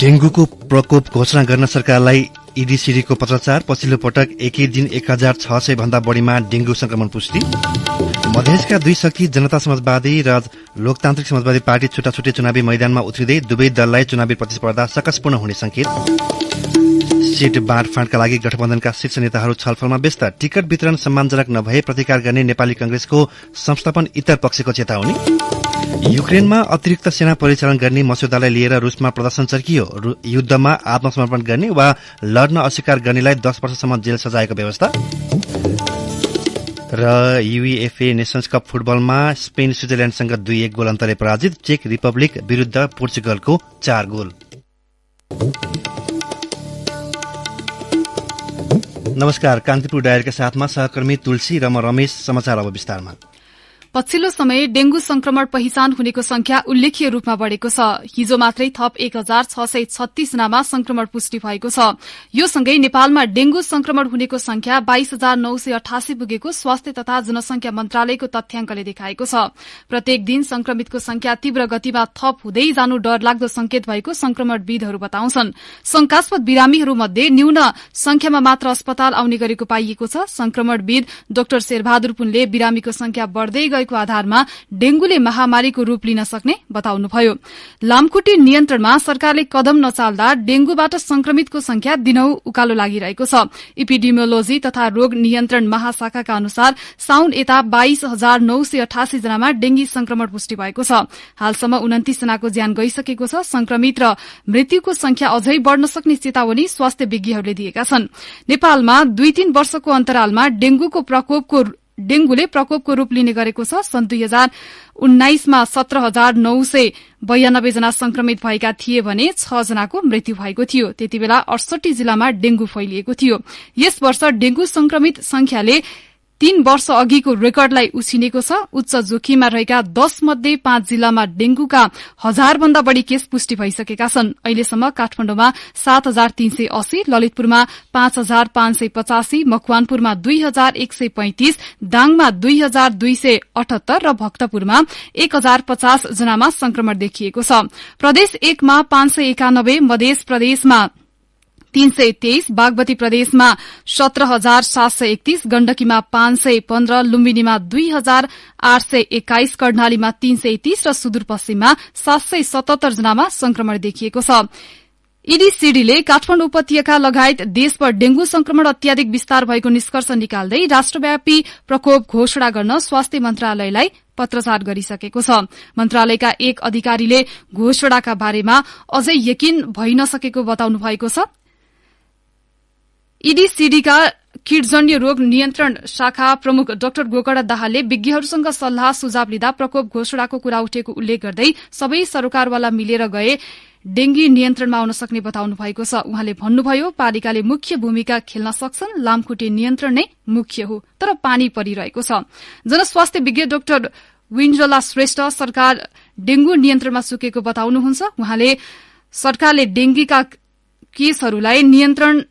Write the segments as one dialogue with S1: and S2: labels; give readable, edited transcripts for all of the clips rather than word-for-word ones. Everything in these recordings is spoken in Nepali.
S1: डेंगूको प्रकोप घोषणा गर्न सरकारलाई ईडीसीडीको पत्राचार। पछिल्लो पटक एकै दिन 1600 भन्दा बढ़ीमा डेंगू संक्रमण पुष्टि। मधेसका दुई शक्ति जनता समाजवादी र लोकतान्त्रिक समाजवादी पार्टी छुट्टा छुट्टै चुनावी मैदानमा उत्रिँदै दुवै दललाई चुनावी प्रतिस्पर्धा सकसपूर्ण हुने संकेत। सीट बाँडफाँडका लागि गठबन्धनका शीर्ष नेताहरू छलफलमा व्यस्त। टिकट वितरण सम्मानजनक नभए प्रतिकार गर्ने नेपाली कांग्रेसको संस्थापन इतर पक्षको चेतावनी। युक्रेनमा अतिरिक्त सेना परिचालन गर्ने मस्यौदालाई लिएर रूसमा प्रदर्शन चर्कियो। युद्धमा आत्मसमर्पण गर्ने वा लड्न अस्वीकार गर्नेलाई 10 वर्षसम्म जेल सजायको व्यवस्था। र युएफए नेशन्स कप फुटबलमा स्पेन स्विजरल्याण्डसँग 2-1 गोल अन्तरले पराजित। चेक रिपब्लिक विरूद्ध पोर्चुगलको 4 गोल। नमस्कार, कान्तिपुर डायरीका साथमा सहकर्मी तुलसी र म रमेश। समाचार अब विस्तारमा।
S2: पछिल्लो समय डेंगू संक्रमण पहिचान हुनेको संख्या उल्लेख्य रूपमा बढ़ेको छ। हिजो मात्रै थप 1636 जनामा संक्रमण पुष्टि भएको छ। यो सँगै नेपालमा डेंगू संक्रमण हुनेको संख्या 22988 पुगेको स्वास्थ्य तथा जनसंख्या मन्त्रालयको तथ्याङ्कले देखाएको छ। प्रत्येक दिन संक्रमितको संख्या तीव्र गतिमा थप हुँदै जानु डरलाग्दो संकेत भएको संक्रमणविदहरू बताउँछन्। शंकास्पद बिरामीहरूमध्ये न्यून संख्यामा मात्र अस्पताल आउने गरेको पाइएको छ। संक्रमणविद डाक्टर शेरबहादुर पुनले बिरामीको संख्या बढ़दै को आधारमा डेंगूले महामारीको रूप लिन सक्ने बताउनुभयो। लामखुट्टे नियन्त्रणमा सरकारले कदम नचाल्दा डेंगूबाट संक्रमितको संख्या दिनहु उकालो लागिरहेको छ। इपिडेमियोलोजी तथा रोग नियन्त्रण महाशाखाका अनुसार साउन यता 22988 जनामा डेंगी संक्रमण पुष्टि भएको छ। हालसम्म 29 जनाको ज्यान गइसकेको छ। संक्रमित र मृत्युको संख्या अझै बढ़न सक्ने चेतावनी स्वास्थ्य विज्ञहरूले दिएका छन्। नेपालमा 2-3 वर्षको अन्तरालमा डेंगूले प्रकोपको रूप लिने गरेको छ। सन् 2019 मा 17992 जना संक्रमित भएका थिए भने 6 जनाको मृत्यु भएको थियो। त्यतिबेला 68 जिल्लामा डेंगू फैलिएको थियो। यस वर्ष डेंगू संक्रमित संख्याले 3 वर्ष अघिको रेकर्डलाई उछिनेको छ। उच्च जोखिममा रहेका 10 मध्ये 5 जिल्लामा डेंगूका 1000 भन्दा बढ़ी केस पुष्टि भइसकेका छन्। अहिलेसम्म काठमाडौँमा 7380, ललितपुरमा 5585, मकवानपुरमा 2135, दाङमा 2278 र भक्तपुरमा 1050 जनामा संक्रमण देखिएको छ। प्रदेश 1 मा 591, मध्य प्रदेशमा 323, बागमती प्रदेशमा 17731, गण्डकीमा 515, लुम्बिनीमा 2821, कर्णालीमा 330 र सुदूरपश्चिममा 777 जनामा संक्रमण देखिएको छ। ईडीसीडीले काठमाडौँ उपत्यका लगायत देशभर डेंगू संक्रमण अत्याधिक विस्तार भएको निष्कर्ष निकाल्दै राष्ट्रव्यापी प्रकोप घोषणा गर्न स्वास्थ्य मन्त्रालयलाई पत्रचार गरिसकेको छ। मन्त्रालयका एक अधिकारीले घोषणाका बारेमा अझै यकिन भइ नसकेको बताउनु भएको छ। ईडीसीडीका कीटजन्य रोग नियन्त्रण शाखा प्रमुख डाक्टर गोकर्ण दाहालले विज्ञहरूसँग सल्लाह सुझाव लिँदा प्रकोप घोषणाको कुरा उठेको उल्लेख गर्दै सबै सरकारवाला मिलेर गए डेंगी नियन्त्रणमा आउन सक्ने बताउनु भएको छ। उहाँले भन्नुभयो, पालिकाले मुख्य भूमिका खेल्न सक्छन्, लामखुट्टे नियन्त्रण नै मुख्य हो, तर पानी परिरहेको छ। जनस्वास्थ्य विज्ञ डाक्टर विन्जला श्रेष्ठ सरकार डेंगू नियन्त्रणमा सुकेको बताउनुहुन्छ। उहाँले सरकारले डेंगीका केसहरूलाई नियन्त्रण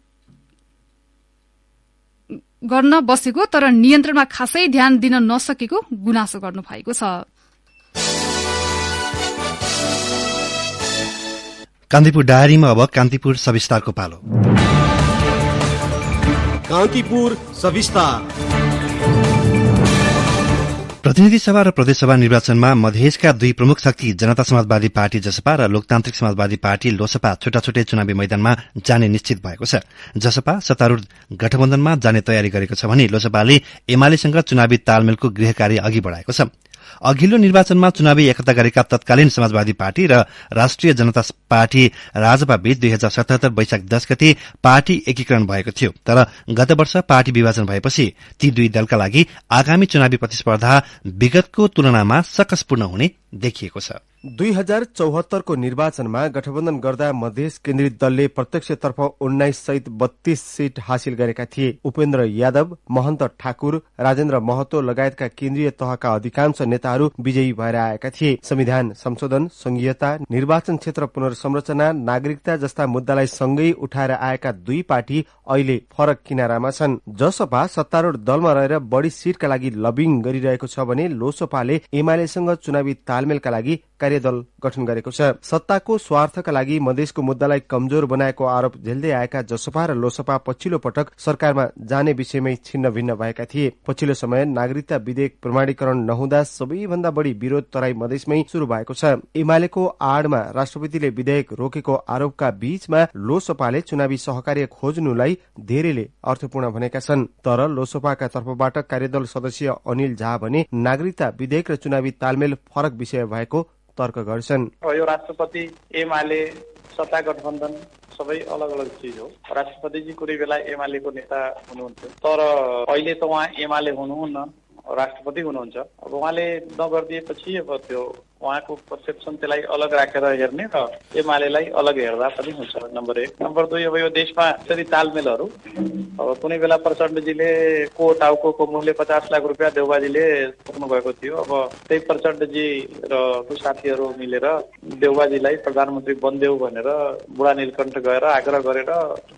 S2: गर्न बसेको तर नियन्त्रणमा खासै ध्यान दिन नसकेको गुनासो गर्नु भएको छ।
S1: कान्तिपुर डायरीमा अब कान्तिपुर सविस्तारको पालो।
S3: कान्तिपुर सविस्तार।
S1: प्रतिनिधि सभा र प्रदेशसभा निर्वाचनमा मधेसका दुई प्रमुख शक्ति जनता समाजवादी पार्टी जसपा र लोकतान्त्रिक समाजवादी पार्टी लोसपा छुट्टा छुट्टै चुनावी मैदानमा जाने निश्चित भएको छ। जसपा सत्तारूढ़ गठबन्धनमा जाने तयारी गरेको छ भने लोसपाले एमालेसँग चुनावी तालमेलको गृह कार्य अघि बढ़ाएको छ। अघिल्लो निर्वाचनमा चुनावी एकता गरेका तत्कालीन समाजवादी पार्टी र राष्ट्रिय जनता पार्टी राजपा बीच 2077 वैशाख 10 गते पार्टी एकीकरण भएको थियो। तर गत वर्ष पार्टी विभाजन भएपछि ती दुई दलका लागि आगामी चुनावी प्रतिस्पर्धा विगतको तुलनामा सकसपूर्ण हुने देखिएको छ।
S3: 2074 को निर्वाचनमा गठबन्धन गर्दा मधेस केन्द्रित दलले प्रत्यक्षतर्फ 19 सहित 32 सीट हासिल गरेका थिए। उपेन्द्र यादव, महन्त ठाकुर, राजेन्द्र महतो लगायतका केन्द्रीय तहका अधिकांश नेताहरू विजयी भएर आएका थिए। संविधान संशोधन, संघीयता, निर्वाचन क्षेत्र पुनर्संरचना, नागरिकता जस्ता मुद्दालाई सँगै उठाएर आएका दुई पार्टी अहिले फरक किनारामा छन्। जसपा सत्तारूढ़ दलमा रहेर बढ़ी सीटका लागि लबिङ गरिरहेको छ भने लोसपाले एमालेसँग चुनावी तालमेलका लागि कार्यदल गठन गरेको छ। सत्ताको स्वार्थका लागि मधेसको मुद्दालाई कमजोर बनाएको आरोप झेल्दै आएका जसपा र लोसपा पछिल्लो पटक सरकारमा जाने विषयमै छिन्न भिन्न भएका थिए। पछिल्लो समय नागरिकता विधेयक प्रमाणीकरण नहुँदा सबैभन्दा बढी विरोध तराई मधेसमै शुरू भएको छ। एमालेको आडमा राष्ट्रपतिले विधेयक रोकेको आरोपका बीचमा लोसपाले चुनावी सहकार्य खोज्नुलाई धेरैले अर्थपूर्ण भनेका छन्। तर लोसपाका तर्फबाट कार्यदल सदस्य अनिल झा भने नागरिकता विधेयक र चुनावी तालमेल फरक विषय भएको तर्क गर्छन्।
S4: यो राष्ट्रपति एमाले सत्ता गठबन्धन सबै अलग अलग चिज हो। राष्ट्रपतिजी कुनै बेला एमालेको नेता हुनुहुन्थ्यो, तर अहिले त उहाँ एमाले हुनुहुन्न, राष्ट्रपति हुनुहुन्छ। अब उहाँले नगरिदिएपछि अब त्यो उहाँको पर्सेप्सन त्यसलाई अलग राखेर हेर्ने र एमालेलाई अलग हेर्दा पनि हुन्छ, नम्बर 1। नम्बर 2, अब यो देशमा यसरी तालमेलहरू, अब कुनै बेला प्रचण्डजीले को टाउको मूल्य 50 लाख रुपियाँ देउबाजीले पुग्नु भएको थियो। अब त्यही प्रचण्डजी र साथीहरू मिलेर देउबाजीलाई प्रधानमन्त्री बन्देऊ भनेर बुढा नीलकण्ठ गएर आग्रह गरेर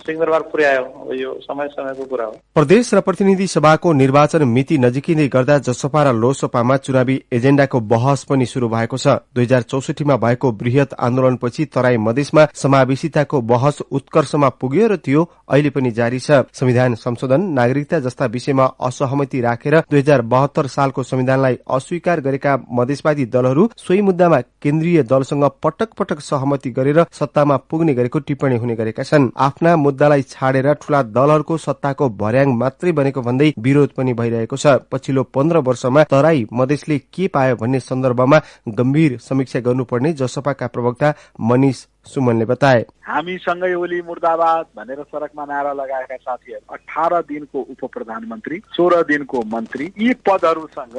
S4: सिंहदरबार पुर्यायो। अब यो समयको कुरा हो।
S3: प्रदेश र प्रतिनिधि सभाको निर्वाचन मिति नजिकिँदै गर्दा जसपा र लोसपामा चुनावी एजेन्डाको बहस पनि शुरू भएको छ। 2064मा भएको बृहत आन्दोलनपछि तराई मधेसमा समावेशिताको बहस उत्कर्षमा पुग्यो र त्यो अहिले पनि जारी छ। संविधान संशोधन, नागरिकता जस्ता विषयमा असहमति राखेर 2072 सालको संविधानलाई अस्वीकार गरेका मधेसवादी दलहरू सोही मुद्दामा केन्द्रीय दलसँग पटक पटक सहमति गरेर सत्तामा पुग्ने गरेको टिप्पणी हुने गरेका छन्। आफ्ना मुद्दालाई छाडेर ठूला दलहरूको सत्ताको भर्याङ मात्रै बनेको भन्दै विरोध पनि भइरहेको छ। पछिल्लो 15 वर्षमा तराई मधेसले के पायो भन्ने सन्दर्भमा गम्भीर समीक्षा गर्नुपर्ने जसपाका प्रवक्ता मनिष सुमनले बताए।
S5: हामीसँगै ओली मुर्दाबाद भनेर सडकमा नारा लगाएका साथीहरू 18 दिनको उप प्रधानमन्त्री, 16 दिनको मन्त्री, यी पदहरूसँग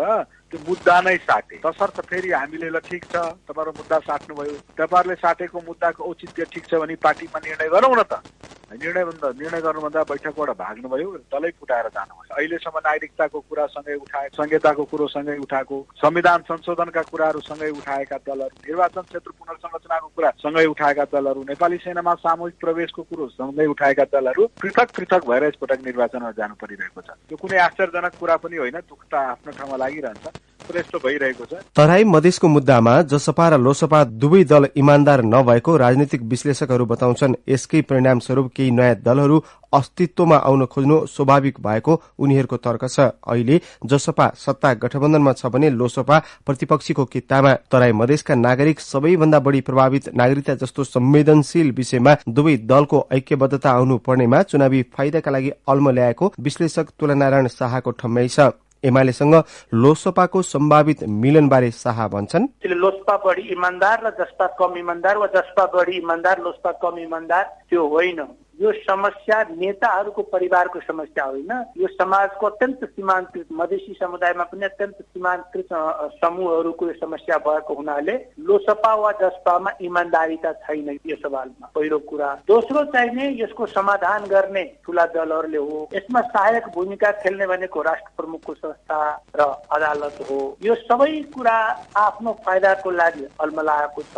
S5: त्यो मुद्दा नै साटे। तसर्थ फेरि हामीले ल ठिक छ तपाईहरु मुद्दा साट्नुभयो, तपाईहरुले साटेको मुद्दाको औचित्य ठिक छ भने पार्टीमा निर्णय गरौँ न त। निर्णय गर्नुभन्दा बैठकबाट भाग्नुभयो, दलै फुटाएर जानुभयो। अहिलेसम्म नागरिकताको कुरा सँगै उठाए, संहिताको कुरो सँगै उठाएको, संविधान संशोधनका कुराहरू सँगै उठाएका दलहरू, निर्वाचन क्षेत्र पुनर्संरचनाको कुरा सँगै उठाएका दलहरू, नेपाली सेनामा सामूहिक प्रवेशको कुरो सँगै उठाएका दलहरू पृथक पृथक भएर यसपटक निर्वाचनमा जानु परिरहेको छ। यो कुनै आश्चर्यजनक कुरा पनि होइन, दुःख त आफ्नो ठाउँमा लागिरहन्छ।
S3: तराई मधेसको मुद्दामा जसपा र लोसपा दुवै दल इमान्दार नभएको राजनीतिक विश्लेषकहरू बताउँछन्। यसकै परिणाम स्वरूप केही नयाँ दलहरू अस्तित्वमा आउन खोज्नु स्वाभाविक भएको उनीहरूको तर्क छ। अहिले जसपा सत्ता गठबन्धनमा छ भने लोसपा प्रतिपक्षीको कित्तामा। तराई मधेसका नागरिक सबैभन्दा बढी प्रभावित नागरिकता जस्तो संवेदनशील विषयमा दुवै दलको ऐक्यबद्धता आउनु पर्नेमा चुनावी फाइदाका लागि अल्म ल्याएको विश्लेषक तुलनारायण शाहको ठम्याइ छ। एमालेसँग लोसपाको सम्भावित मिलनबारे शाह भन्छन्।
S6: लोसपा बढी इमान्दार र जसपा कम इमान्दार वा जसपा बढी इमान्दार लोसपा कम इमान्दार त्यो होइन। यो समस्या नेताहरूको परिवारको समस्या होइन, यो समाजको अत्यन्त सीमान्तकृत मधेसी समुदायमा पनि अत्यन्त सीमान्तकृत समूहहरूको समस्या भएको हुनाले लोसपा वा जसपामा इमान्दारिता छैन यो सवालमा, पहिलो कुरा। दोस्रो चाहिने यसको समाधान गर्ने ठूला दलहरूले हो। यसमा सहायक भूमिका खेल्ने भनेको राष्ट्र प्रमुखको संस्था र अदालत हो। यो सबै कुरा आफ्नो फाइदाको लागि अल्मलाएको छ।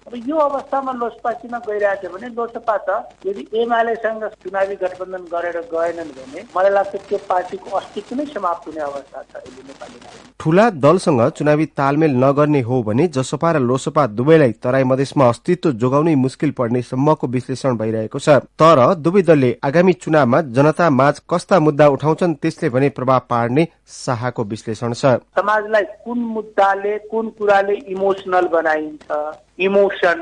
S6: अब यो अवस्थामा लोसपा किन गइरहेछ भने लोसपा त यदि एमालेसँग चुनावी गठबन्धन गरेर गएनन् भने मलाई लाग्छ त्यो पार्टीको अस्तित्व नै समाप्त हुने अवस्था छ अहिले नेपालीमा।
S3: ठूला दलसँग चुनावी तालमेल नगर्ने हो भने जसपा र लोसपा दुवैलाई तराई मधेसमा अस्तित्व जोगाउनै मुस्किल पर्ने सम्मको विश्लेषण भइरहेको छ। तर दुवै दलले आगामी चुनावमा जनता माझ कस्ता मुद्दा उठाउँछन् त्यसले भने प्रभाव पार्ने शाहको विश्लेषण छ।
S6: समाजलाई कुन मुद्दाले कुन कुराले इमोसनल बनाइन्छ, इमोसन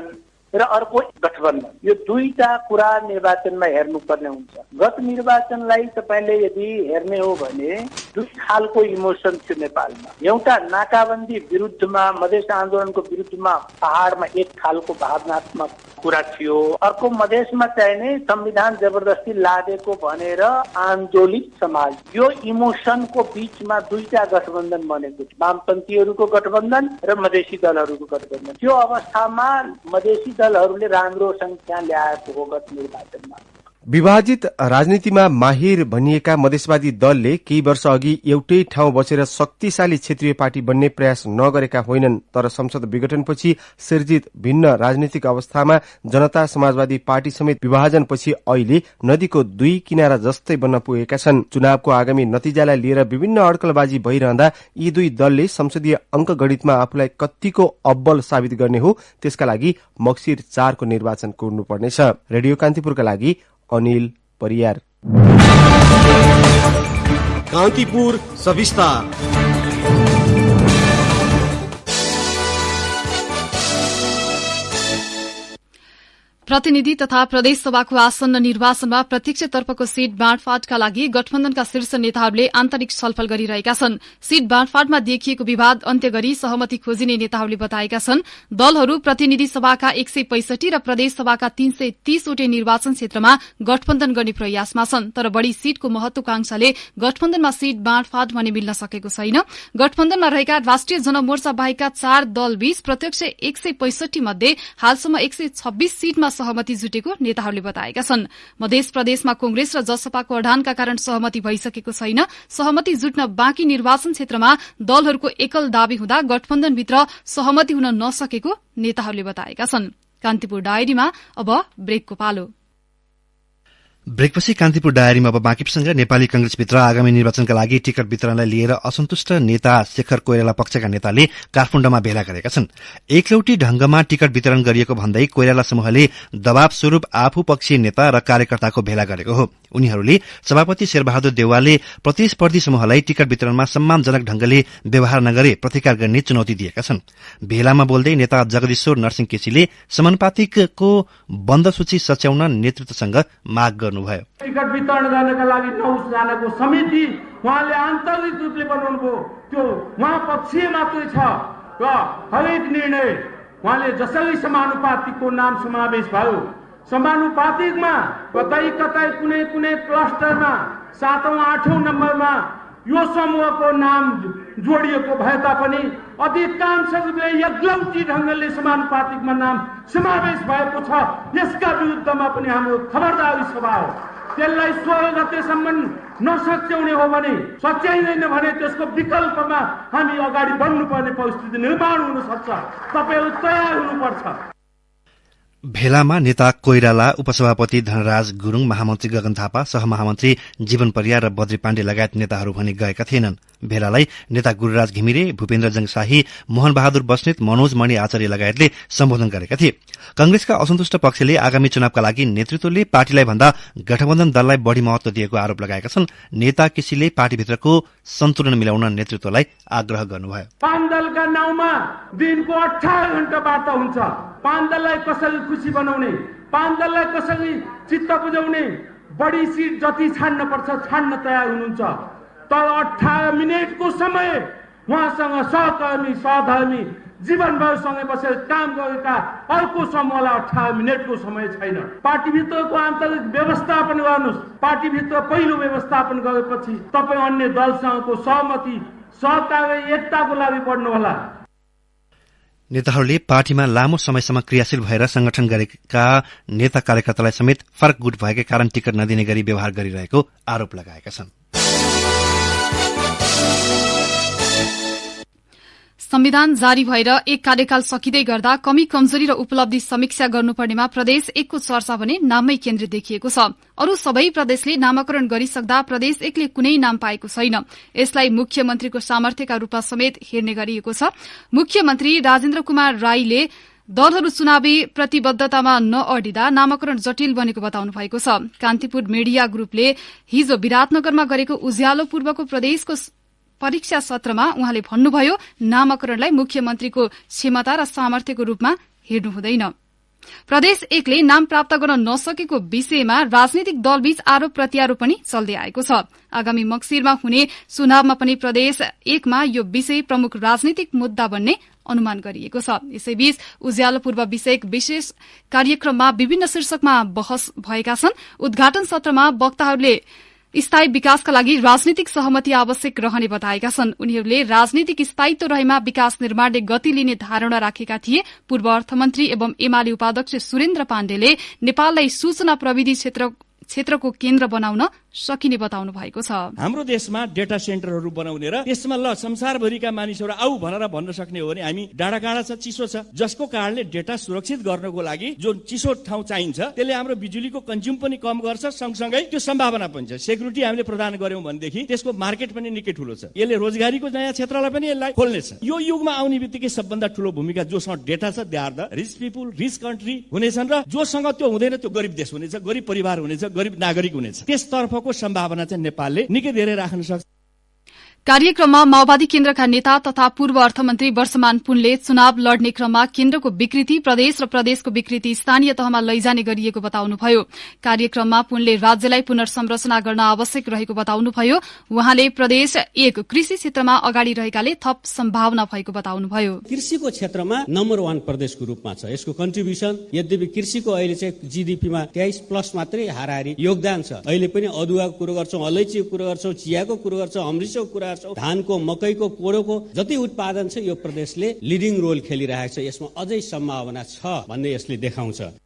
S6: र अर्को गठबन्धन, यो दुईटा कुरा निर्वाचनमा हेर्नुपर्ने हुन्छ। गत निर्वाचनलाई तपाईले यदि हेर्ने हो भने दुई खालको इमोसन थियो नेपालमा। एउटा नाकाबन्दी विरुद्धमा, मधेस आन्दोलनको विरुद्धमा पहाडमा एक खालको भावनात्मक कुरा थियो। अर्को मधेसमा चाहिने संविधान जबरजस्ती लादेको भनेर आन्दोलित समाज। यो इमोसनको बीचमा दुईटा गठबन्धन बनेको थियो, वामपन्थीहरूको गठबन्धन र मधेसी दलहरूको गठबन्धन। त्यो अवस्थामा मधेसी दलहरूले राम्रो संख्या ल्याएको हो गत निर्वाचनमा।
S3: विभाजित राजनीतिमा माहिर भनिएका मधेसवादी दलले केही वर्ष अघि एउटै ठाउँ बसेर शक्तिशाली क्षेत्रीय पार्टी बन्ने प्रयास नगरेका होइनन्, तर संसद विघटनपछि सिर्जित भिन्न राजनीतिक अवस्थामा जनता समाजवादी पार्टी समेत विभाजनपछि अहिले नदीको दुई किनारा जस्तै बन्न पुगेका छन्। चुनावको आगामी नतिजालाई लिएर विभिन्न अड्कलबाजी भइरहँदा यी दुई दलले संसदीय अंकगणितमा आफूलाई कतिको अब्बल साबित गर्ने हो, त्यसका लागि मक्सिर 4 को निर्वाचन कुर्नुपर्नेछ। रेडियो कान्तिपुरका लागि अनिल परियार।
S7: कान्तिपुर सविस्ता।
S2: प्रतिनिधि तथा प्रदेश सभाको आसन्न निर्वाचनमा प्रत्यक्षतर्फको सीट बाँडफाँटका लागि गठबन्धनका शीर्ष नेताहरूले आन्तरिक छलफल गरिरहेका छन्। सीट बाँडफाँटमा देखिएको विवाद अन्त्य गरी सहमति खोजिने नेताहरूले बताएका छन्। दलहरू प्रतिनिधि सभाका 165 र प्रदेश सभाका 330 वटै निर्वाचन क्षेत्रमा गठबन्धन गर्ने प्रयासमा छन्, तर बढ़ी सीटको महत्वाकांक्षाले गठबन्धनमा सीट बाँडफाँट भने मिल्न सकेको छैन। गठबन्धनमा रहेका राष्ट्रिय जनमोर्चा बाहेकका 4 दलबीच प्रत्यक्ष 165 मध्ये हालसम्म 126 सीटमा सहमति जुटेको नेताहरूले बताएका छन्। मध्य प्रदेशमा कांग्रेस र जसपाको अडानका कारण सहमति भइसकेको छैन। सहमति जुट्न बाँकी निर्वाचन क्षेत्रमा दलहरूको एकल दावी हुँदा गठबन्धनभित्र सहमति हुन नसकेको नेताहरूले बताएका छन्। कान्तिपुर डायरीमा अब ब्रेकको पालो।
S1: ब्रेकपछि कान्तिपुर डायरीमा अब बाँकी प्रसंग। नेपाली कंग्रेसभित्र आगामी निर्वाचनका लागि टिकट वितरणलाई लिएर असन्तुष्ट नेता शेखर कोइराला पक्षका नेताले काठमाडौँमा भेला गरेका छन्। एकलौटी ढंगमा टिकट वितरण गरिएको भन्दै कोइराला समूहले दबाव स्वरूप आफू पक्षीय नेता र कार्यकर्ताको भेला गरेको हो। उनीहरूले सभापति शेरबहादुर देउवाले प्रतिस्पर्धी समूहलाई टिकट वितरणमा सम्मानजनक ढंगले व्यवहार नगरे प्रतिकार गर्ने चुनौती दिएका छन्। भेलामा बोल्दै नेता जगदीश्वर नरसिंह केसीले समानुपातिकको बन्द सूची सच्याउन नेतृत्वसँग माग गर्नुभयो।
S8: टिकट वितरण गर्नका लागि 9 जनाको समिति उहाँले आन्तरिक रूपले बनाउनुभयो। त्यो उहाँ पक्षीय मात्रै छ र हरेक निर्णय उहाँले जसरी समानुपातिकको नाम समावेश भयो, समानुपातिकमा कतै कतै कुनै कुनै क्लस्टरमा 7औं 8औं नम्बरमा यो समूहको नाम जोडिएको भए तापनि अधिकांश रूपले एकलौटी ढंगले समानुपातिकमा नाम समावेश भएको छ। यसका विरुद्धमा पनि हाम्रो खबरदारी सभा हो। त्यसलाई 16 गतेसम्म नसच्याउने हो भने, सच्याइँदैन भने त्यसको विकल्पमा हामी अगाडि बढ्नुपर्ने परिस्थिति निर्माण हुन सक्छ। तपाईहरु तयार हुनुपर्छ।
S1: भेलामा नेता कोइराला, उपसभापति धनराज गुरूङ, महामन्त्री गगन थापा, सहमहामन्त्री जीवन परियार र बद्री पाण्डे लगायत नेताहरू भने गएका थिएनन्। भेलालाई नेता गुरूराज घिमिरे, भूपेन्द्र जङशाही, मोहन बहादुर बस्नेत, मनोज मणि आचार्य लगायतले सम्बोधन गरेका थिए। कंग्रेसका असन्तुष्ट पक्षले आगामी चुनावका लागि नेतृत्वले पार्टीलाई भन्दा गठबन्धन दललाई बढ़ी महत्व दिएको आरोप लगाएका छन्। नेता केसीले पार्टीभित्रको सन्तुलन मिलाउन नेतृत्वलाई आग्रह गर्नुभयो।
S8: पाँच दलका नाउँमा दिनको 18 घण्टा वार्ता हुन्छ। पाँच दललाई कसरी खुशी बनाउने, पाँच दललाई कसरी चित्त बुझाउने, बढी सीट जति छाड्न पर्छ छाड्न तयार हुनुहुन्छ। तर 18 मिनेटको समय उहाँसँग सहकर्मी सहधर्मी जीवनभरसँगै बसेर काम गरेका अर्को समूहलाई 18 मिनेटको समय छैन। पार्टीभित्रको आन्तरिक व्यवस्थापन गर्नुहोस्। पार्टीभित्र पहिलो व्यवस्थापन गरेपछि तपाईँ अन्य दलसँगको सहमति सहकार्य एकताको लागि बढ्नुहोला।
S1: नेताहरूले पार्टीमा लामो समयसम्म क्रियाशील भएर संगठन गरेका नेता कार्यकर्तालाई समेत फरक गुट भएकै कारण टिकट नदिने गरी व्यवहार गरिरहेको आरोप लगाएका छन्।
S2: संविधान जारी भएर एक कार्यकाल सकिँदै गर्दा कमी कमजोरी र उपलब्धि समीक्षा गर्नुपर्नेमा प्रदेश 1 को चर्चा भने नाममै केन्द्रित देखिएको छ। अरू सबै प्रदेशले नामाकरण गरिसक्दा प्रदेश 1 ले कुनै नाम पाएको छैन। यसलाई मुख्यमन्त्रीको सामर्थ्यका रूपमा समेत हेर्ने गरिएको छ। मुख्यमन्त्री राजेन्द्र कुमार राईले दलहरू चुनावी प्रतिबद्धतामा नअडिदा नामाकरण जटिल बनेको बताउनु भएको छ। कान्तिपुर मीडिया ग्रुपले हिजो विराटनगरमा गरेको उज्यालो पूर्वको प्रदेशको परीक्षा सत्रमा उहाँले भन्नुभयो, नामाकरणलाई मुख्यमन्त्रीको क्षमता र सामर्थ्यको रूपमा हेर्नु हुँदैन। प्रदेश 1 ले नाम प्राप्त गर्न नसकेको विषयमा राजनीतिक दलबीच आरोप प्रत्यारोप पनि चल्दै आएको छ। आगामी मक्सिरमा हुने चुनावमा पनि प्रदेश 1 मा यो विषय प्रमुख राजनीतिक मुद्दा बन्ने अनुमान गरिएको छ। यसैबीच उज्यालो पूर्व विषयक विशेष कार्यक्रममा विभिन्न शीर्षकमा बहस भएका छन्। उद्घाटन सत्रमा वक्ताहरूले स्थायी विकासका लागि राजनीतिक सहमति आवश्यक रहने बताएका छन्। उनीहरूले राजनीतिक स्थायित्व रहेमा विकास निर्माणले गति लिने धारणा राखेका थिए। पूर्व अर्थमन्त्री एवं एमाले उपाध्यक्ष सुरेन्द्र पाण्डेले नेपाललाई सूचना प्रविधि क्षेत्रको केन्द्र बनाउन सकिने बताउनु भएको छ।
S9: हाम्रो देशमा डेटा सेन्टरहरू बनाउने र त्यसमा ल संसारभरिका मानिसहरू आऊ भनेर भन्न सक्ने हो भने हामी डाँडाकाँडा छ, चिसो छ, जसको कारणले डेटा सुरक्षित गर्नको लागि जो चिसो ठाउँ चाहिन्छ त्यसले हाम्रो बिजुलीको कन्ज्युम पनि कम गर्छ, सँगसँगै त्यो सम्भावना पनि छ। सेक्युरिटी हामीले प्रदान गर्यौं भनेदेखि त्यसको मार्केट पनि निकै ठुलो छ। यसले रोजगारीको नयाँ क्षेत्रलाई पनि यसलाई खोल्नेछ। यो युगमा आउने बित्तिकै सबभन्दा ठुलो भूमिका जोसँग डेटा छ they are the rich people, rich country हुनेछन् र जोसँग त्यो हुँदैन त्यो गरिब देश हुनेछ, गरिब परिवार हुनेछ, गरिब नागरिक हुनेछ। त्यसतर्फको सम्भावना चाहिँ नेपालले निकै धेरै राख्न सक्छ।
S2: कार्यक्रममा माओवादी केन्द्रका नेता तथा पूर्व अर्थमन्त्री वर्षमान पुनले चुनाव लड्ने क्रममा केन्द्रको विकृति प्रदेश र प्रदेशको विकृति स्थानीय तहमा लैजाने गरिएको बताउनुभयो। कार्यक्रममा पुनले राज्यलाई पुनर्संरचना गर्न आवश्यक रहेको बताउनुभयो। उहाँले प्रदेश 1 कृषि क्षेत्रमा अगाडि रहेकाले थप सम्भावना भएको बताउनुभयो।
S7: कृषिको क्षेत्रमा नम्बर 1 प्रदेशको रूपमा छ। यसको कन्ट्रिब्युसन यद्यपि कृषिको अहिले चाहिँ जीडीपीमा 23+ मात्रै हाराहारी योगदान छ। अहिले पनि अदुवाको कुरो गर्छौं, अलैँचीको कुरो गर्छौं, चियाको कुरो गर्छौं, अमृतसरको कुरा, धानको, मकैको, कोडोको जति उत्पादन छ यो प्रदेशले लिडिङ रोल खेलिरहेको छ। यसमा अझै सम्भावना छ भन्ने यसले देखाउँछ।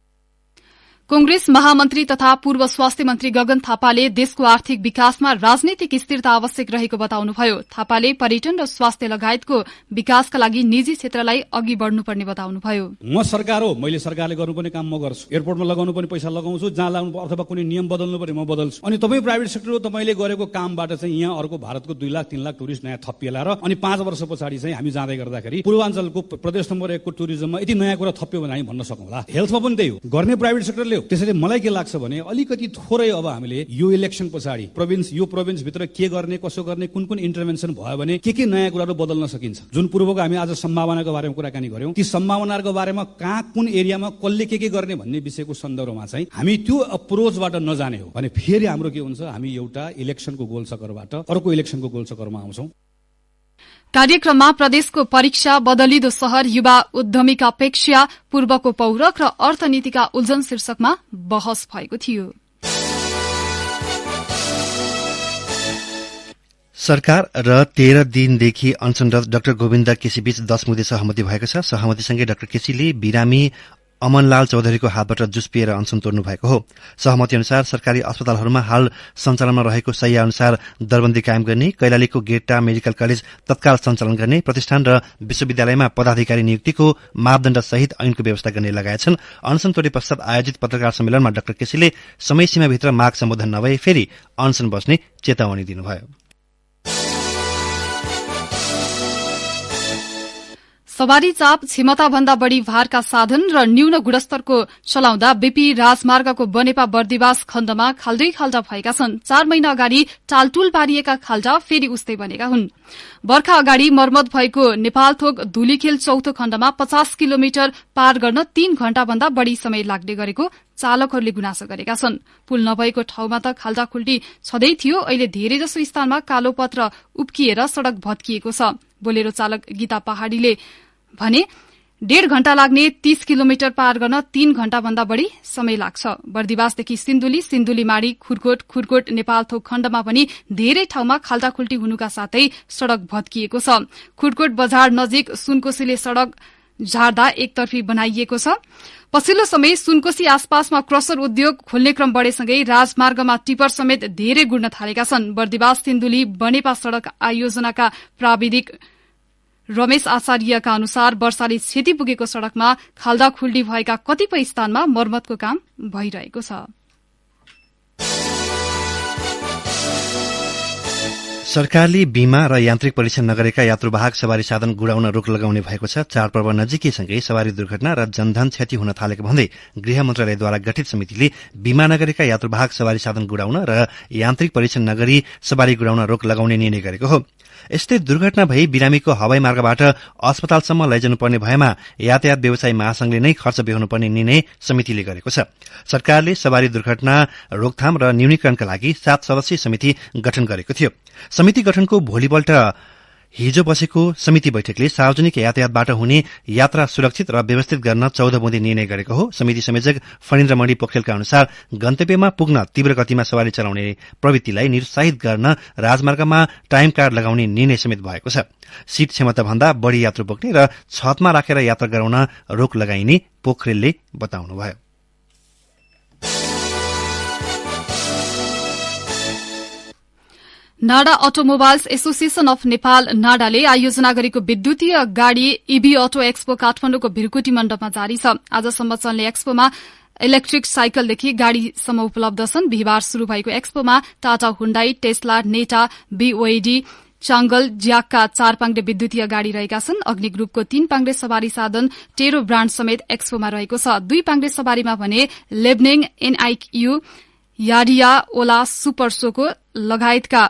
S2: कांग्रेस महामन्त्री तथा पूर्व स्वास्थ्य मन्त्री गगन थापाले देशको आर्थिक विकासमा राजनीतिक स्थिरता आवश्यक रहेको बताउनुभयो। थापाले पर्यटन र स्वास्थ्य लगायतको विकासका लागि निजी क्षेत्रलाई अघि बढ्नुपर्ने बताउनुभयो।
S10: म सरकार हो, मैले सरकारले गर्नुपर्ने काम म गर्छु। एयरपोर्टमा लगाउनु पर्ने पैसा लगाउँछु, जहाँ लगाउनु अथवा कुनै नियम बदल्नु पर्ने म बदल्छु। अनि तपाईँ प्राइभेट सेक्टर हो, तपाईँले गरेको कामबाट चाहिँ यहाँ अर्को भारतको 2 लाख 3 लाख टुरिस्ट नयाँ थपिएला र अनि 5 वर्ष पछाडि चाहिँ हामी जाँदै गर्दाखेरि पूर्वाञ्चलको प्रदेश नम्बर 1 को टुरिज्ममा यति नयाँ कुरा थप्यो भने हामी भन्न सकौँला। हेल्थमा पनि त्यही हो, गर्ने प्राइभेट सेक्टरले हो। त्यसैले मलाई के लाग्छ भने अलिकति थोरै अब हामीले यो इलेक्सन पछाडि यो प्रोभिन्स भित्र के गर्ने, कसो गर्ने, कुन कुन इन्टरभेन्सन भयो भने के नयाँ कुराहरू बदल्न सकिन्छ। जुन पूर्वको हामी आज सम्भावनाको बारेमा कुराकानी गर्यौं, ती सम्भावनाहरूको बारेमा कहाँ कुन एरियामा कसले के गर्ने भन्ने विषयको सन्दर्भमा चाहिँ हामी त्यो अप्रोचबाट नजाने हो भने फेरि हाम्रो के हुन्छ, हामी एउटा इलेक्सनको गोल चक्करबाट अर्को इलेक्सनको गोल चक्करमा आउँछौं।
S2: कार्यक्रममा प्रदेशको परीक्षा, बदलिदो शहर, युवा उद्यमीका अपेक्षा, पूर्वको पौरख र अर्थनीतिका उल्झन शीर्षकमा बहस भएको थियो।
S1: सरकार र 13 दिनदेखि अनसनरत डाक्टर गोविन्द केसीबीच 10 मुद्दे सहमति भएको छ। सहमतिसँगै डाक्टर केसीले बिरामी अमनलाल चौधरीको हातबाट जुस पिएर अनसन तोड्नु भएको हो। सहमति अनुसार सरकारी अस्पतालहरूमा हाल सञ्चालनमा रहेको सही अनुसार दरबन्दी कायम गर्ने, कैलालीको गेटा मेडिकल कलेज तत्काल सञ्चालन गर्ने, प्रतिष्ठान र विश्वविद्यालयमा पदाधिकारी नियुक्तिको मापदण्ड सहित ऐनको व्यवस्था गर्ने लगाएका छन्। अनसन तोडे पश्चात आयोजित पत्रकार सम्मेलनमा डाक्टर केसीले समय सीमाभित्र माग सम्बोधन नभए फेरि अनसन बस्ने चेतावनी दिनुभयो।
S2: सवारी चाप, क्षमताभन्दा बढ़ी भारका साधन र न्यून गुणस्तरको चलाउँदा बीपी राजमार्गको बनेपा बर्दिवास खण्डमा खाल्दै खाल्डा भएका छन्। 4 महिना अगाडि टालटुल पारिएका खाल्डा फेरि उस्तै बनेका हुन्। वर्षा अगाडि मर्मत भएको नेपालथोक धुलीखेल चौथो खण्डमा 50 किलोमिटर पार गर्न 3 घण्टा भन्दा बढ़ी समय लाग्ने गरेको चालकहरूले गुनासो गरेका छन्। पुल नभएको ठाउँमा त खाल्डा खुल्टी छँदै थियो। अहिले धेरैजसो स्थानमा कालो पत्र उब्किएर सड़क भत्किएको छ। बोलेरो चालक गीता पहाड़ीले भने 1.5 घण्टा लाग्ने 30 किलोमिटर पार गर्न 3 घण्टा भन्दा बढ़ी समय लाग्छ। बर्दिवासदेखि सिन्धुली, सिन्धुलीमाडी, खुरकोट नेपालथोक खण्डमा पनि धेरै ठाउँमा खाल्डा खुल्टी हुनुका साथै सड़क भत्किएको छ। खुरकोट बजार नजिक सुनकोशीले सड़क झार्दा एकतर्फी बनाइएको छ। पछिल्लो समय सुनकोशी आसपासमा क्रसर उद्योग खोल्ने क्रम बढ़ेसँगै राजमार्गमा टिपर समेत धेरै गुड्न थालेका छन्। बर्दिवास सिन्धुली बनेपा सड़क आयोजनाका प्राविधिक रमेश आचार्यका अनुसार वर्षाले क्षति पुगेको सड़कमा खाल्डा खुल्डी भएका कतिपय स्थानमा मर्मतको काम भइरहेको छ।
S1: सरकारले बीमा र यान्त्रिक परीक्षण नगरेका यात्रुवाहक सवारी साधन गुडाउन रोक लगाउने भएको छ। चाडपर्व नजिकैसँगै सवारी दुर्घटना र जनधन क्षति हुन थालेको भन्दै गृह मन्त्रालयद्वारा गठित समितिले बीमा नगरेका यात्रुवाहक सवारी साधन गुडाउन र यान्त्रिक परीक्षण नगरी सवारी गुडाउन रोक लगाउने निर्णय गरेको हो। यस्तै दुर्घटना भई बिरामीको हवाई मार्गबाट अस्पतालसम्म लैजानुपर्ने भएमा यातायात व्यवसायी महासंघले नै खर्च बेहोर्नुपर्ने निर्णय समितिले गरेको छ। सरकारले सवारी दुर्घटना रोकथाम र न्यूनीकरणका लागि 7 सदस्यीय समिति गठन गरेको थियो। समिति गठनको भोलिपल्ट हिजो बसेको समिति बैठकले सार्वजनिक यातायातबाट हुने यात्रा सुरक्षित र व्यवस्थित गर्न 14 बुँदे निर्णय गरेको हो। समिति संयोजक फणिन्द्रमणि पोखरेलका अनुसार गन्तव्यमा पुग्न तीव्र गतिमा सवारी चलाउने प्रवृत्तिलाई निरुत्साहित गर्न राजमार्गमा टाइम कार्ड लगाउने निर्णय समेत भएको छ। सीट क्षमता भन्दा बढ़ी यात्रु बोक्ने र छतमा राखेर यात्रा गराउन रोक लगाइने पोखरेलले बताउनुभयो।
S2: NADA automobiles association of Nepal नाडाले आयोजना गरेको विद्युतीय गाड़ी ईभी अटो एक्सपो काठमाडौँको भिरकुटी मण्डपमा जारी छ। आजसम्म चल्ने एक्सपोमा इलेक्ट्रिक साइकलदेखि गाड़ीसम्म उपलब्ध छन्। बिहिबार शुरू भएको एक्सपोमा टाटा हुण्डाई, टेस्ला, नेटा, BYD, चांगल, ज्याकका 4 पाङ्ग्रे विद्युतीय गाड़ी रहेका छन्। अग्नि ग्रुपको 3 पाङ्ग्रे सवारी साधन टेरो ब्राण्ड समेत एक्सपोमा रहेको छ। 2 पाङ्ग्रे सवारीमा भने लेब्निङ, NIQ, याडिया, ओला, सुपर सोको लगायतका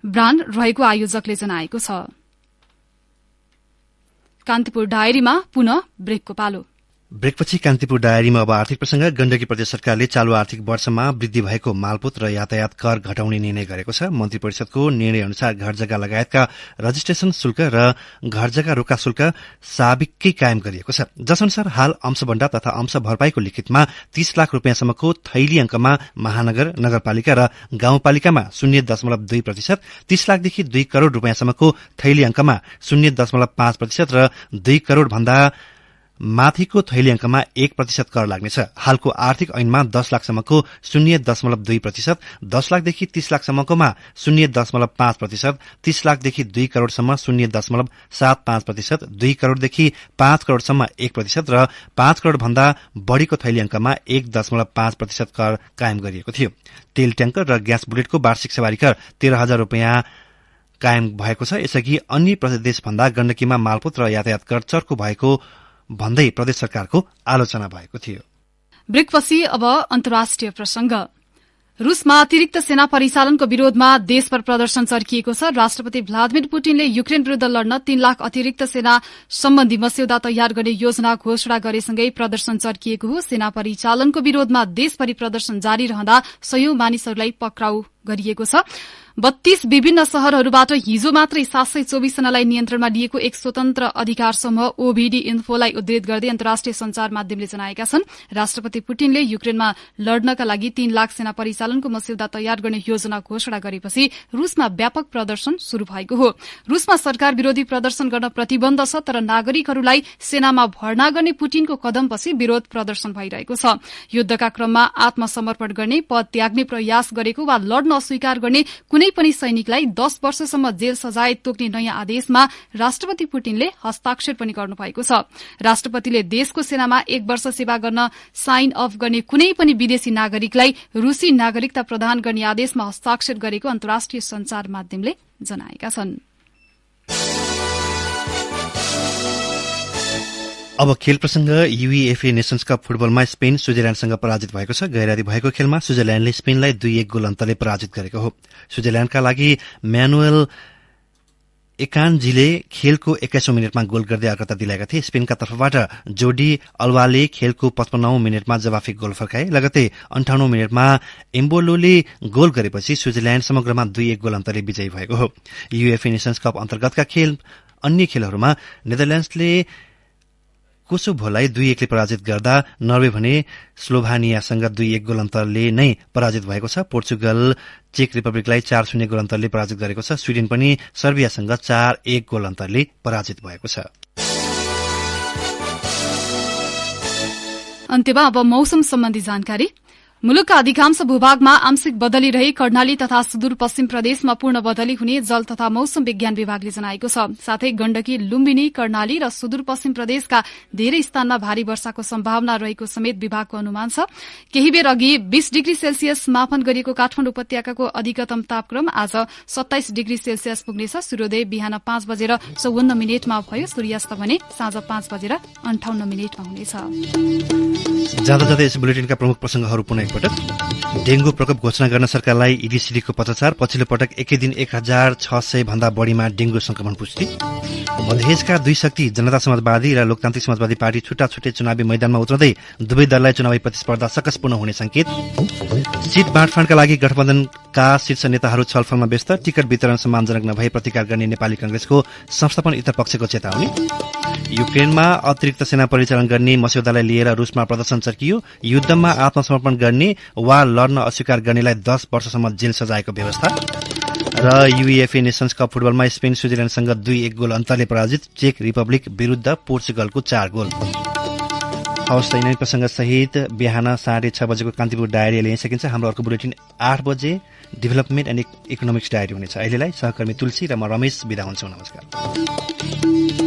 S2: ब्राण्ड रहेको आयोजकले जनाएको छ। कान्तिपुर डायरीमा पुनः ब्रेकको पालो।
S1: ब्रेकपछि कान्तिपुर डायरीमा अब आर्थिक प्रसंग। गण्डकी प्रदेश सरकारले चालू आर्थिक वर्षमा वृद्धि भएको मालपोत र यातायात कर घटाउने निर्णय गरेको छ। मन्त्री परिषदको निर्णय अनुसार घर जग्गा लगायतका रजिस्ट्रेशन शुल्क र घर जग्गा रोका शुल्क साबिकै कायम गरिएको छ। जसअनुसार हाल अंशबण्डा तथा अंश भरपाईको लिखितमा 30 लाख रुपियाँसम्मको थैली अंकमा महानगर, नगरपालिका र गाउँपालिकामा 0.2%, 30 लाखदेखि 2 करोड़ रुपियाँसम्मको थैली अंकमा 0.5% र 2 करोड़ भन्दा माथिको थैली अंकमा 1% कर लाग्नेछ। हालको आर्थिक ऐनमा 10 लाखसम्मको 0.2%, 10 लाखदेखि 30 लाखसम्मकोमा 0.5%, 30 लाखदेखि 2 करोड़सम्म 0.75%, 2 करोड़देखि 5 करोड़सम्म 1% र 5 करोड़ भन्दा बढ़ीको थैली अंकमा 1.5% कर कायम गरिएको थियो। तेल ट्याङ्कर र ग्यास बुलेटको वार्षिक सवारी कर 13,000 रुपियाँ कायम भएको छ। यसअघि अन्य प्रदेशभन्दा गण्डकीमा मालपोत र यातायात कर चर्को भएको भन्दै प्रदेश सरकारको आलोचना भएको थियो।
S2: ब्रेकपछि अब अन्तर्राष्ट्रिय प्रसंग। रूसमा अतिरिक्त सेना परिचालनको विरोधमा देशभर प्रदर्शन चर्किएको छ। राष्ट्रपति भ्लादिमिर पुटिनले युक्रेन विरूद्ध लड्न 3 लाख अतिरिक्त सेना सम्बन्धी मस्यौदा तयार गर्ने योजना घोषणा गरेसँगै प्रदर्शन चर्किएको हो। सेना परिचालनको विरोधमा देशभरि प्रदर्शन जारी रहँदा सयौं मानिसहरूलाई पक्राउ गरिएको छ। 32 विभिन्न शहरहरूबाट हिजो मात्रै 724 जनालाई नियन्त्रणमा लिएको एक स्वतन्त्र अधिकार समूह OVD इन्फोलाई उद्धृत गर्दै अन्तर्राष्ट्रिय संचार माध्यमले जनाएका छन्। राष्ट्रपति पुटिनले युक्रेनमा लड्नका लागि 3 लाख सेना परिचालनको मस्यौदा तयार गर्ने योजना घोषणा गरेपछि रूसमा व्यापक प्रदर्शन शुरू भएको हो। रूसमा सरकार विरोधी प्रदर्शन गर्न प्रतिबन्ध छ, तर नागरिकहरूलाई सेनामा भर्ना गर्ने पुटिनको कदमपछि विरोध प्रदर्शन भइरहेको छ। युद्धका क्रममा आत्मसमर्पण गर्ने, पद त्याग्ने प्रयास गरेको वा लड्न अस्वीकार गर्ने कुनै पनि सैनिकलाई 10 वर्षसम्म जेल सजाय तोक्ने नयाँ आदेशमा राष्ट्रपति पुटिनले हस्ताक्षर पनि गर्नुभएको छ। राष्ट्रपतिले देशको सेनामा 1 वर्ष सेवा गर्न साइन अफ गर्ने कुनै पनि विदेशी नागरिकलाई रूसी नागरिकता प्रदान गर्ने आदेशमा हस्ताक्षर गरेको अन्तर्राष्ट्रिय संचार माध्यमले जनाएका छन्।
S1: अब खेल प्रसंग। UEFA नेशन्स कप फुटबलमा स्पेन स्विजरल्याण्डसँग पराजित भएको छ। गैराती भएको खेलमा स्विजरल्याण्डले स्पेनलाई 2-1 गोल अन्तरले पराजित गरेको हो। स्विजरल्याण्डका लागि म्यानुएल एकान्जीले खेलको 21औं मिनटमा गोल गर्दै अग्रता दिलाएका थिए। स्पेनका तर्फबाट जोडी अल्वाले खेलको 55औं मिनटमा जवाफी गोल फर्काए। लगतै 58औं मिनटमा एम्बोलोले गोल गरेपछि स्विजरल्याण्ड समग्रमा 2-1 गोल अन्तरले विजयी भएको हो। UEFA नेशन्स कप अन्तर्गतका अन्य खेलहरूमा नेदरल्याण्ड्सले कोसोभोलाई 2-1 ले पराजित गर्दा नर्वे भने स्लोभानियासँग 2-1 गोल अन्तरले नै पराजित भएको छ। पोर्चुगल चेक रिपब्लिकलाई 4-0 गोल अन्तरले पराजित गरेको छ। स्विडेन पनि सर्बियासँग 4-1 गोल अन्तरले पराजित भएको छ।
S2: अन्त्यमा अब मौसम सम्बन्धी जानकारी। मुलुकका अधिकांश भूभागमा आंशिक बदली रही कर्णाली तथा सुदूरपश्चिम प्रदेशमा पूर्ण बदली हुने जल तथा मौसम विज्ञान विभागले जनाएको छ। साथै गण्डकी, लुम्बिनी, कर्णाली र सुदूरपश्चिम प्रदेशका धेरै स्थानमा भारी वर्षाको सम्भावना रहेको समेत विभागको अनुमान छ। केही बेर अघि 20 डिग्री सेल्सियस मापन गरिएको काठमाडौँ उपत्यकाको अधिकतम तापक्रम आज 27 डिग्री सेल्सियस पुग्नेछ। सूर्योदय बिहान 5:54 भयो। सूर्यास्त भने साँझ 5:58 हुनेछ।
S1: जाँदा जाँदै यस बुलेटिनका प्रमुख प्रसंगहरू पुनः एकपटक। डेंगू प्रकोप घोषणा गर्न सरकारलाई ईडीसीडीको पत्राचार। पछिल्लो पटक एकै दिन 1600 भन्दा बढ़ीमा डेंगू संक्रमण पुष्टि। मधेसका दुई शक्ति जनता समाजवादी र लोकतान्त्रिक समाजवादी पार्टी छुट्टा छुट्टै चुनावी मैदानमा उत्रँदै दुवै दललाई चुनावी प्रतिस्पर्धा सकसपूर्ण हुने संकेत। सीट बाँडफाँडका लागि गठबन्धनका शीर्ष नेताहरू छलफलमा व्यस्त। टिकट वितरण सम्मानजनक नभए प्रतिकार गर्ने नेपाली कांग्रेसको संस्थापन इतर पक्षको चेतावनी। युक्रेनमा अतिरिक्त सेना परिचालन गर्ने मस्यौदालाई लिएर रूसमा प्रदर्शन चर्कियो। युद्धमा आत्मसमर्पण गर्ने वा लड्न अस्वीकार गर्नेलाई 10 वर्षसम्म जेल सजायको व्यवस्था। र UEFA नेशन्स कप फुटबलमा स्पेन स्विजरल्याण्डसँग 2-1 गोल अन्तरले पराजित। चेक रिपब्लिक विरूद्ध पोर्चुगलको 4 गोल। हवस् त यिनै प्रसङ्ग सहित बिहान 6:30 बजेको कान्तिपुर डायरी लिन सकिन्छ। हाम्रो अर्को बुलेटिन 8 बजे डेभलपमेन्ट एन्ड इकोनोमिक्स डायरी हुनेछ। अहिलेलाई सहकर्मी तुलसी र म रमेश बिदा हुन्छौँ। नमस्कार।